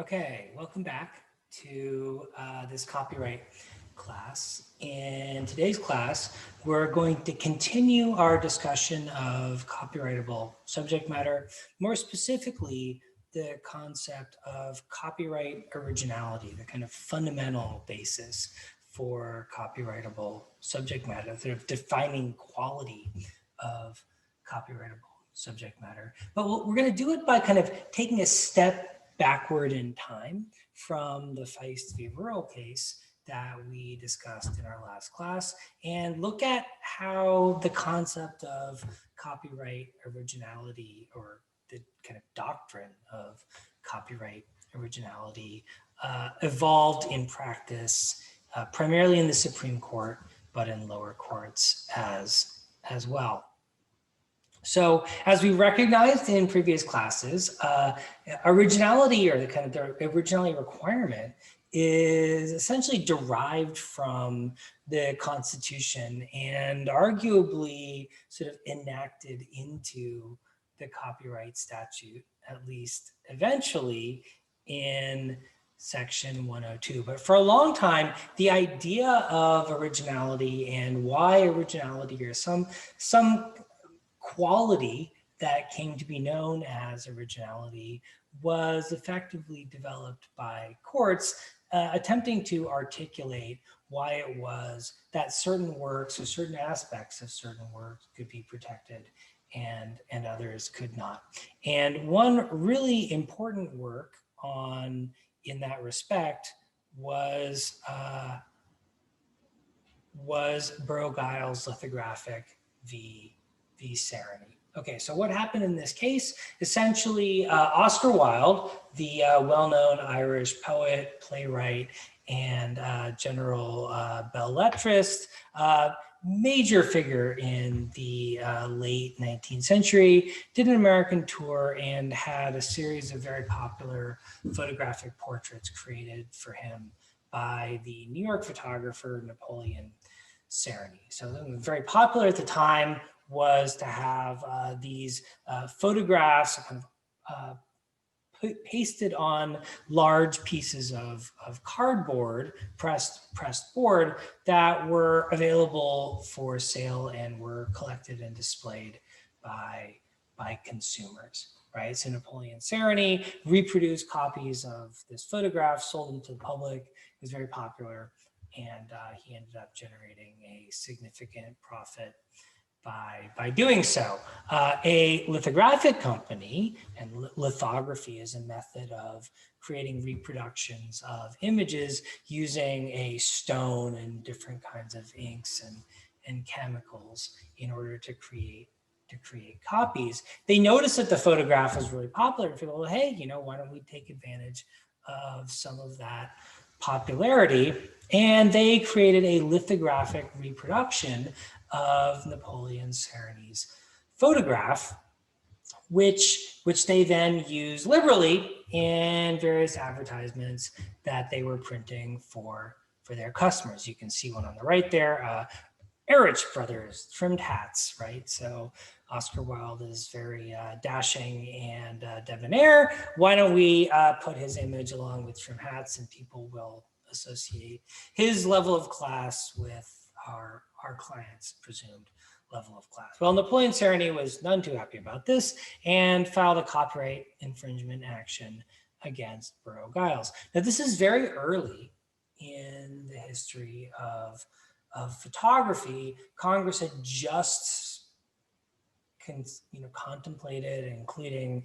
Okay, welcome back to this copyright class. In today's class, we're going to continue our discussion of copyrightable subject matter, more specifically, the concept of copyright originality, the kind of fundamental basis for copyrightable subject matter, sort of defining quality of copyrightable subject matter. But we're going to do it by kind of taking a step backward in time from the Feist v. Burrow case that we discussed in our last class and look at how the concept of copyright originality, or the kind of doctrine of copyright originality, evolved in practice, primarily in the Supreme Court, but in lower courts as well. So as we recognized in previous classes, originality, or the originality requirement, is essentially derived from the Constitution and arguably sort of enacted into the copyright statute, at least eventually in Section 102. But for a long time, the idea of originality and why originality, or some quality that came to be known as originality, was effectively developed by courts attempting to articulate why it was that certain works or certain aspects of certain works could be protected and others could not. And one really important work in that respect was Burrow-Giles Lithographic v. Saron. Okay, so what happened in this case? Essentially, Oscar Wilde, the well-known Irish poet, playwright, and general belletrist, major figure in the late 19th century, did an American tour and had a series of very popular photographic portraits created for him by the New York photographer Napoleon Saron. So very popular at the time was to have these photographs kind of pasted on large pieces of cardboard, pressed board, that were available for sale and were collected and displayed by consumers. Right, so Napoleon Saron reproduced copies of this photograph, sold them to the public. It was very popular, and he ended up generating a significant profit by doing so. A lithographic company, and lithography is a method of creating reproductions of images using a stone and different kinds of inks and chemicals in order to create copies. They noticed that the photograph was really popular and figured, well, hey, why don't we take advantage of some of that popularity? And they created a lithographic reproduction of Napoleon Saron's photograph, which they then used liberally in various advertisements that they were printing for their customers. You can see one on the right there. Erich Brothers trimmed hats, right? So Oscar Wilde is very dashing and debonair. Why don't we put his image along with trim hats, and people will associate his level of class with our client's presumed level of class. Well, Napoleon Saron was none too happy about this and filed a copyright infringement action against Burrow-Giles. Now, this is very early in the history of photography. Congress had just contemplated including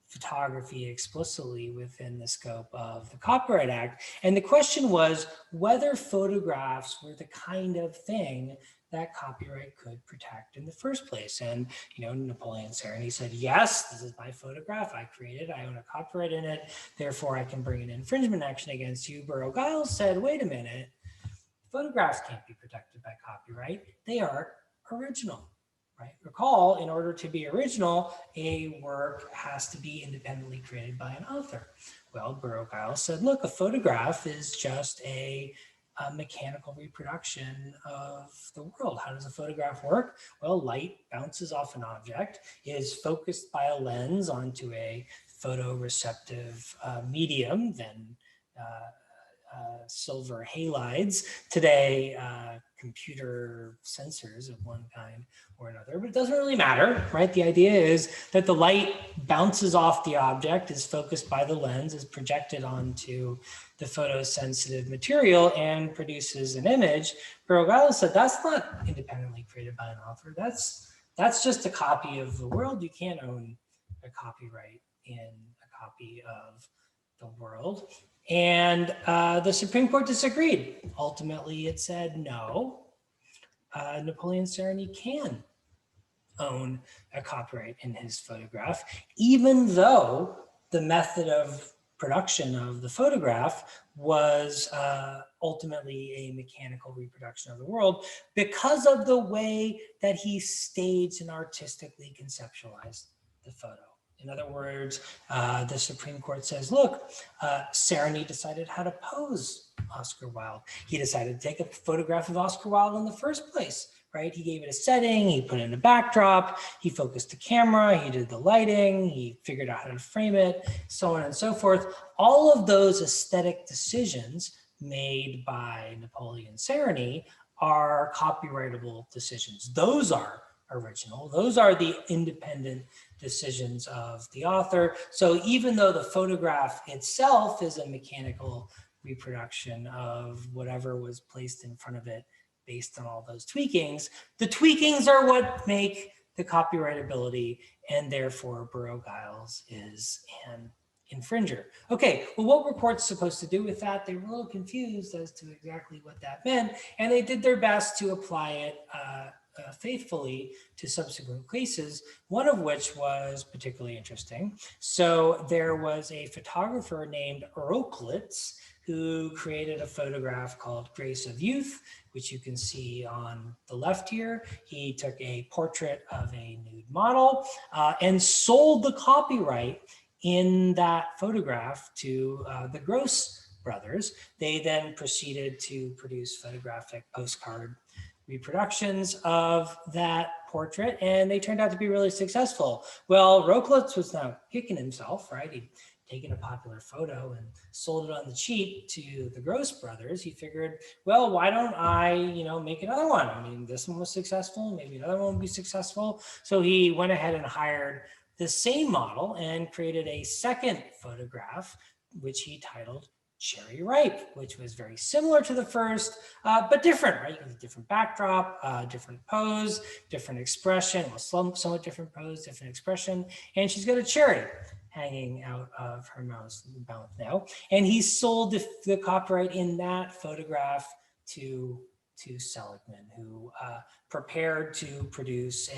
photography explicitly within the scope of the Copyright Act. And the question was whether photographs were the kind of thing that copyright could protect in the first place. And, Napoleon Saron said, yes, this is my photograph. I created it. I own a copyright in it. Therefore, I can bring an infringement action against you. Burrow-Giles said, wait a minute. Photographs can't be protected by copyright. They are original. Right? Recall, in order to be original, a work has to be independently created by an author. Well, Burrow-Giles said, look, a photograph is just a a mechanical reproduction of the world. How does a photograph work? Well, light bounces off an object, is focused by a lens onto a photoreceptive medium, then silver halides, today computer sensors of one kind or another, but it doesn't really matter, right? The idea is that the light bounces off the object, is focused by the lens, is projected onto the photosensitive material and produces an image. Burrow-Giles said that's not independently created by an author. That's just a copy of the world. You can't own a copyright in a copy of the world. And the Supreme Court disagreed. Ultimately, it said no, Napoleon Saron can own a copyright in his photograph, even though the method of production of the photograph was ultimately a mechanical reproduction of the world because of the way that he staged and artistically conceptualized the photo. In other words, the Supreme Court says, look, Saron decided how to pose Oscar Wilde. He decided to take a photograph of Oscar Wilde in the first place, right? He gave it a setting, he put in a backdrop, he focused the camera, he did the lighting, he figured out how to frame it, so on and so forth. All of those aesthetic decisions made by Napoleon Saron are copyrightable decisions. Those are original. Those are the independent decisions of the author. So even though the photograph itself is a mechanical reproduction of whatever was placed in front of it based on all those tweakings, the tweakings are what make the copyrightability, and therefore Burrow-Giles is an infringer. Okay, well, what were courts supposed to do with that? They were a little confused as to exactly what that meant, and they did their best to apply it faithfully to subsequent cases, one of which was particularly interesting. So there was a photographer named Rochlitz who created a photograph called Grace of Youth, which you can see on the left here. He took a portrait of a nude model and sold the copyright in that photograph to the Gross brothers. They then proceeded to produce photographic postcard reproductions of that portrait, and they turned out to be really successful. Well, Rochlitz was now kicking himself, right? He'd taken a popular photo and sold it on the cheap to the Gross brothers. He figured, well, why don't I, make another one? I mean, this one was successful, maybe another one would be successful. So he went ahead and hired the same model and created a second photograph, which he titled Cherry Ripe, which was very similar to the first, but different, right? It was a different backdrop, different pose, different expression, well, somewhat different pose, different expression. And she's got a cherry hanging out of her mouth now. And he sold the copyright in that photograph to Seligman, who prepared to produce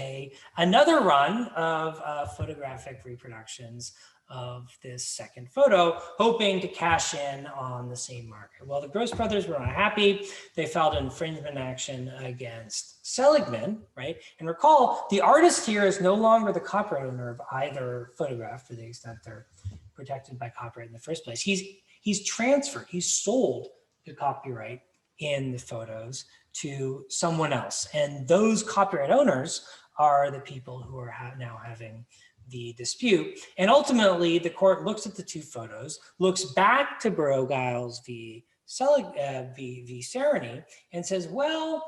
another run of photographic reproductions of this second photo, hoping to cash in on the same market. Well, the Gross brothers were not happy. They filed an infringement action against Seligman, right? And recall, the artist here is no longer the copyright owner of either photograph to the extent they're protected by copyright in the first place. He's transferred, he's sold the copyright in the photos to someone else. And those copyright owners are the people who are now having the dispute. And ultimately, the court looks at the two photos, looks back to Burrow-Giles v. Saron, and says, well,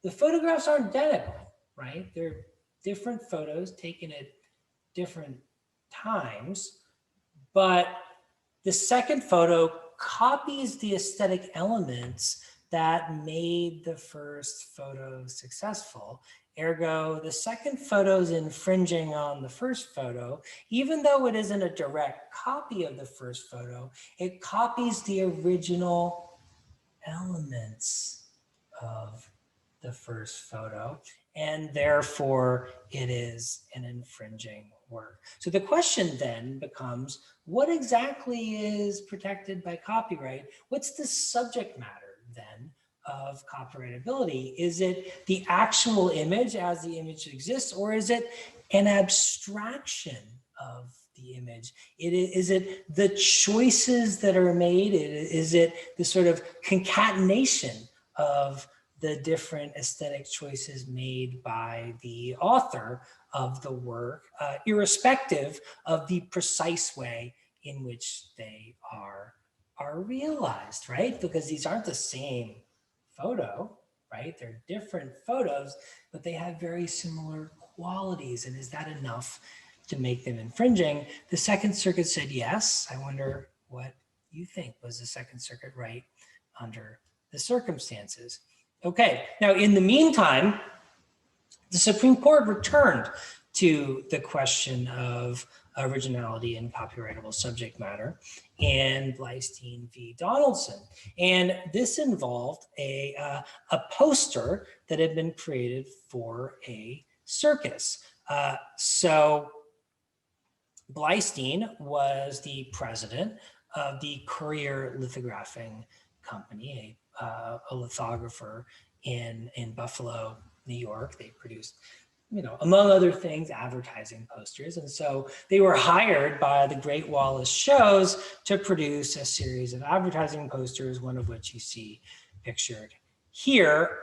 the photographs aren't identical, right? They're different photos taken at different times, but the second photo copies the aesthetic elements that made the first photo successful. Ergo, the second photo is infringing on the first photo. Even though it isn't a direct copy of the first photo, it copies the original elements of the first photo, and therefore it is an infringing work. So the question then becomes, what exactly is protected by copyright? What's the subject matter then of copyrightability? Is it the actual image as the image exists, or is it an abstraction of the image? Is it the choices that are made? Is it the sort of concatenation of the different aesthetic choices made by the author of the work, irrespective of the precise way in which they are realized, right? Because these aren't the same photo, right? They're different photos, but they have very similar qualities. And is that enough to make them infringing? The Second Circuit said yes. I wonder what you think. Was the Second Circuit right under the circumstances? Okay, now in the meantime, the Supreme Court returned to the question of originality and copyrightable subject matter in Bleistein v. Donaldson. And this involved a poster that had been created for a circus. So Bleistein was the president of the Courier Lithographing Company, a lithographer in Buffalo, New York. They produced, among other things, advertising posters. And so they were hired by the Great Wallace Shows to produce a series of advertising posters, one of which you see pictured here.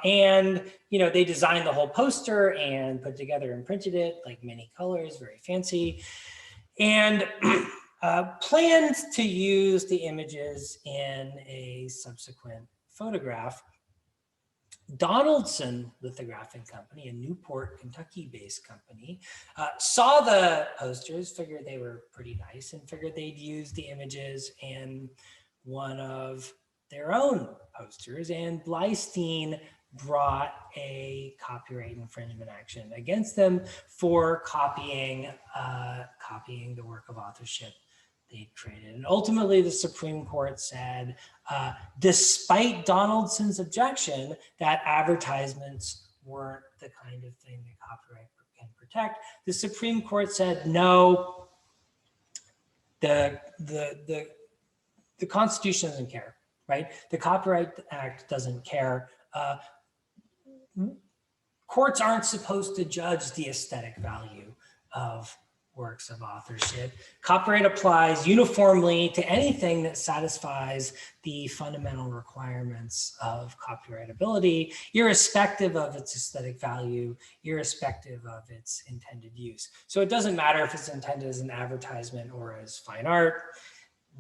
And, they designed the whole poster and put together and printed it, like many colors, very fancy. And planned to use the images in a subsequent photograph. Donaldson Lithographing Company, a Newport, Kentucky-based company, saw the posters, figured they were pretty nice, and figured they'd use the images in one of their own posters. And Bleistein brought a copyright infringement action against them for copying the work of authorship they'd created. And ultimately, the Supreme Court said, despite Donaldson's objection that advertisements weren't the kind of thing that copyright can protect, the Supreme Court said, no, the Constitution doesn't care, right? The Copyright Act doesn't care. Courts aren't supposed to judge the aesthetic value of works of authorship. Copyright applies uniformly to anything that satisfies the fundamental requirements of copyrightability, irrespective of its aesthetic value, irrespective of its intended use. So it doesn't matter if it's intended as an advertisement or as fine art.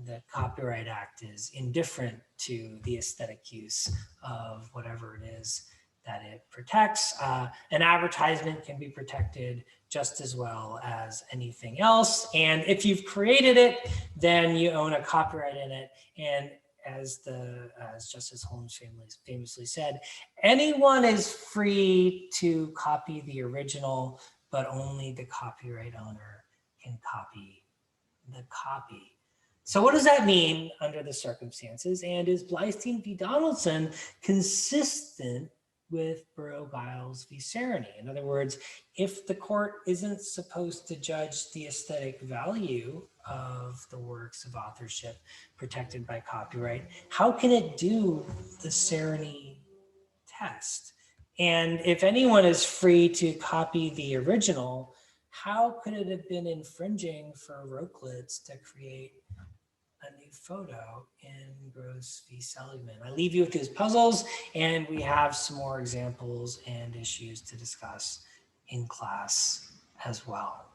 The Copyright Act is indifferent to the aesthetic use of whatever it is that it protects. An advertisement can be protected just as well as anything else. And if you've created it, then you own a copyright in it. And as Justice Holmes famously said, anyone is free to copy the original, but only the copyright owner can copy the copy. So what does that mean under the circumstances? And is Bleistein v. Donaldson consistent with Burrow-Giles v. Saron? In other words, if the court isn't supposed to judge the aesthetic value of the works of authorship protected by copyright, how can it do the Saron test? And if anyone is free to copy the original, how could it have been infringing for Rochlitz to create a new photo in Gross v. Seligman? I leave you with these puzzles, and we have some more examples and issues to discuss in class as well.